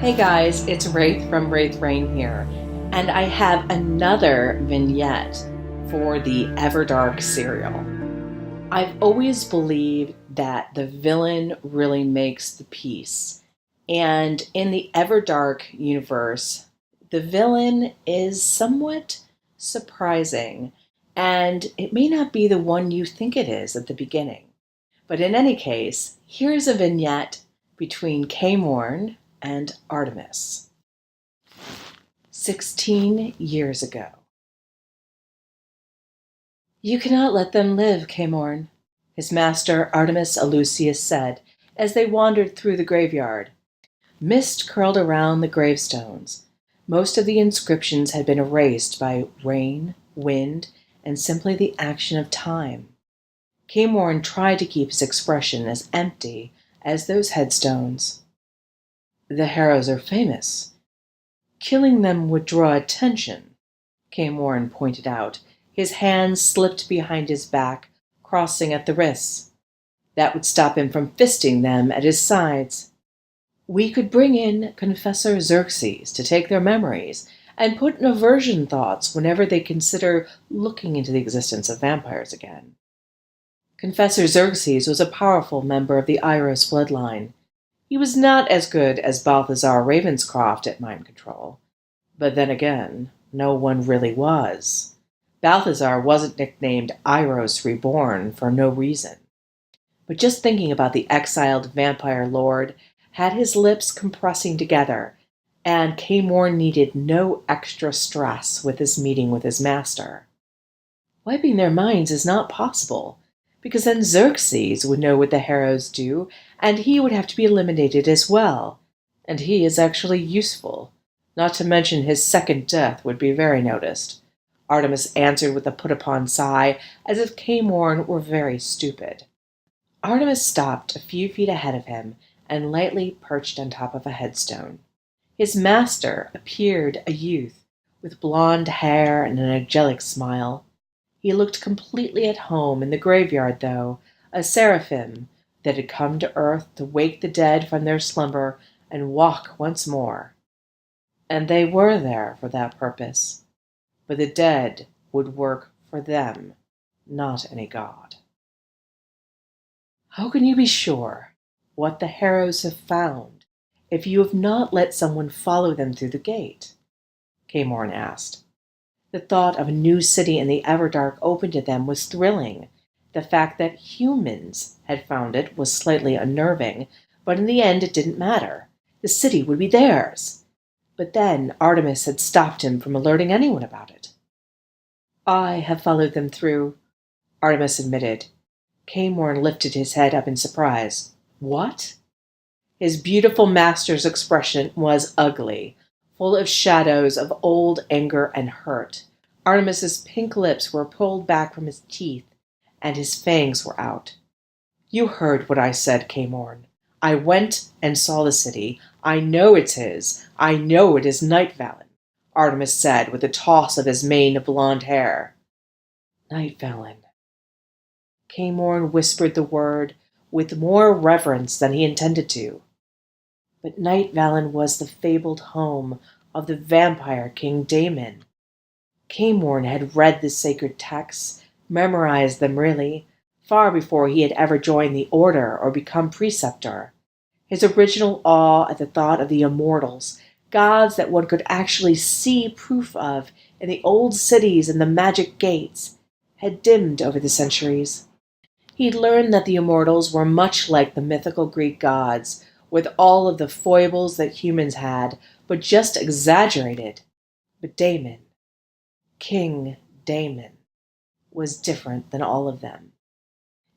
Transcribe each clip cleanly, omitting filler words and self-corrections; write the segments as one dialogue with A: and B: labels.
A: Hey guys, it's Raythe from Raythe Reign here, and I have another vignette for the Everdark serial. I've always believed that the villain really makes the peace, and in the Everdark universe, the villain is somewhat surprising, and it may not be the one you think it is at the beginning. But in any case, here's a vignette between Caemorn and Artemis. 16 years ago. You cannot let them live, Caemorn, his master Artemis Eleusis said as they wandered through the graveyard. Mist curled around the gravestones. Most of the inscriptions had been erased by rain, wind, and simply the action of time. Caemorn tried to keep his expression as empty as those headstones. The Harrows are famous. Killing them would draw attention, Caemorn pointed out. His hands slipped behind his back, crossing at the wrists. That would stop him from fisting them at his sides. We could bring in Confessor Xerxes to take their memories and put in aversion thoughts whenever they consider looking into the existence of vampires again. Confessor Xerxes was a powerful member of the Iros bloodline. He was not as good as Balthazar Ravenscroft at mind control. But then again, no one really was. Balthazar wasn't nicknamed Iros Reborn for no reason. But just thinking about the exiled vampire lord had his lips compressing together, and Caemorn needed no extra stress with his meeting with his master. Wiping their minds is not possible, because then Xerxes would know what the Harrows do, and he would have to be eliminated as well. And he is actually useful. Not to mention his second death would be very noticed. Artemis answered with a put-upon sigh, as if Caemorn were very stupid. Artemis stopped a few feet ahead of him and lightly perched on top of a headstone. His master appeared a youth, with blonde hair and an angelic smile. He looked completely at home in the graveyard, though, a seraphim that had come to earth to wake the dead from their slumber and walk once more. And they were there for that purpose. But the dead would work for them, not any god. How can you be sure what the Harrows have found if you have not let someone follow them through the gate? Caemorn asked. The thought of a new city in the Everdark open to them was thrilling. The fact that humans had found it was slightly unnerving, but in the end it didn't matter. The city would be theirs. But then Artemis had stopped him from alerting anyone about it. I have followed them through, Artemis admitted. Caemorn lifted his head up in surprise. What? His beautiful master's expression was ugly, full of shadows of old anger and hurt. Artemis's pink lips were pulled back from his teeth, and his fangs were out. You heard what I said, Caemorn. I went and saw the city. I know it's his. I know it is Night Vallon, Artemis said with a toss of his mane of blonde hair. Night Vallon. Caemorn whispered the word with more reverence than he intended to. But Night Vallon was the fabled home of the vampire king Daemon. Caemorn had read the sacred texts, memorized them really, far before he had ever joined the order or become preceptor. His original awe at the thought of the immortals, gods that one could actually see proof of in the old cities and the magic gates, had dimmed over the centuries. He'd learned that the immortals were much like the mythical Greek gods, with all of the foibles that humans had, but just exaggerated. But Daemon, King Daemon, was different than all of them.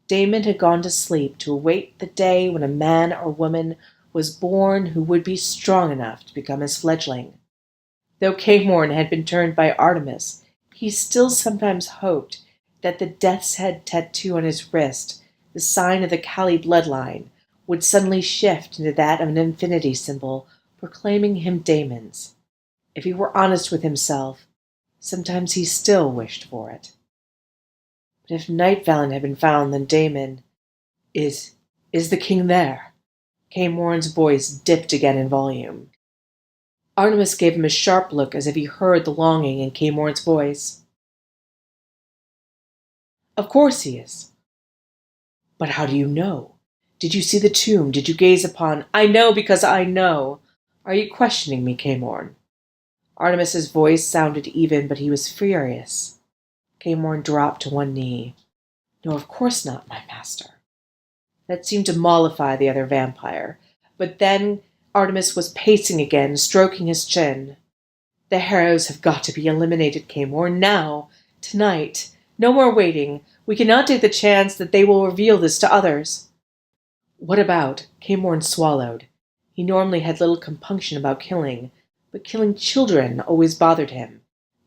A: Daemon had gone to sleep to await the day when a man or woman was born who would be strong enough to become his fledgling. Though Caemorn had been turned by Artemis, he still sometimes hoped that the death's head tattoo on his wrist, the sign of the Kali bloodline, would suddenly shift into that of an infinity symbol, proclaiming him Daemon's. If he were honest with himself, sometimes he still wished for it. But if Night Vallon had been found, then Daemon... Is the king there? Caemorn's voice dipped again in volume. Artemis gave him a sharp look as if he heard the longing in Caemorn's voice. Of course he is. But how do you know? Did you see the tomb? Did you gaze upon... I know because I know. Are you questioning me, Caemorn? Artemis's voice sounded even, but he was furious. Caemorn dropped to one knee. No, of course not, my master. That seemed to mollify the other vampire. But then Artemis was pacing again, stroking his chin. The Harrows have got to be eliminated, Caemorn, now, tonight. No more waiting. We cannot take the chance that they will reveal this to others. What about? Caemorn swallowed. He normally had little compunction about killing, but killing children always bothered him.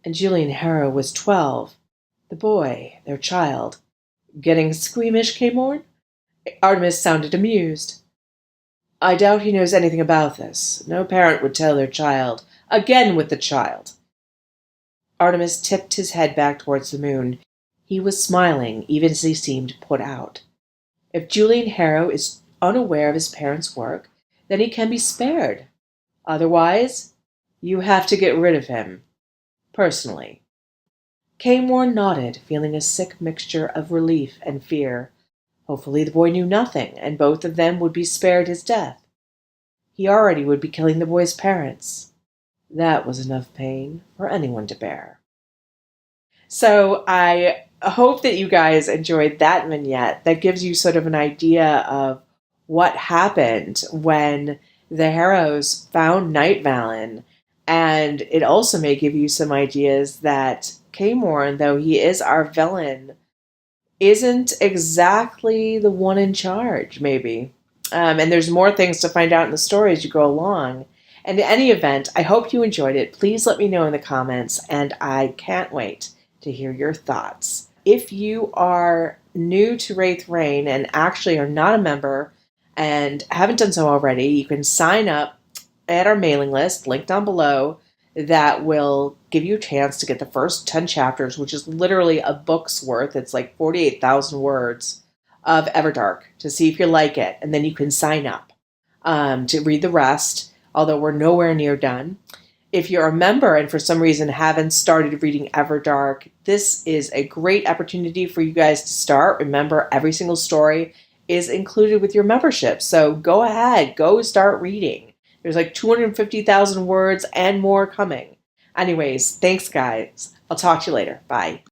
A: And Julian Harrow was 12. The boy, their child. Getting squeamish, Caemorn? Artemis sounded amused. I doubt he knows anything about this. No parent would tell their child. Again with the child. Artemis tipped his head back towards the moon. He was smiling, even as he seemed put out. If Julian Harrow is unaware of his parents' work, then he can be spared. Otherwise, you have to get rid of him. Personally. Caemorn nodded, feeling a sick mixture of relief and fear. Hopefully the boy knew nothing, and both of them would be spared his death. He already would be killing the boy's parents. That was enough pain for anyone to bear. So I hope that you guys enjoyed that vignette. That gives you sort of an idea of what happened when the Harrows found Night Vallon. And it also may give you some ideas that Caemorn, though he is our villain, isn't exactly the one in charge, maybe. And there's more things to find out in the story as you go along. And in any event, I hope you enjoyed it. Please let me know in the comments, and I can't wait to hear your thoughts. If you are new to Raythe Reign and actually are not a member and haven't done so already, you can sign up at our mailing list, link down below, that will give you a chance to get the first 10 chapters, which is literally a book's worth. It's like 48,000 words of Everdark to see if you like it. And then you can sign up to read the rest, although we're nowhere near done. If you're a member and for some reason haven't started reading Everdark, this is a great opportunity for you guys to start. Remember, every single story is included with your membership. So go ahead, go start reading. There's like 250,000 words and more coming. Anyways, thanks guys. I'll talk to you later. Bye.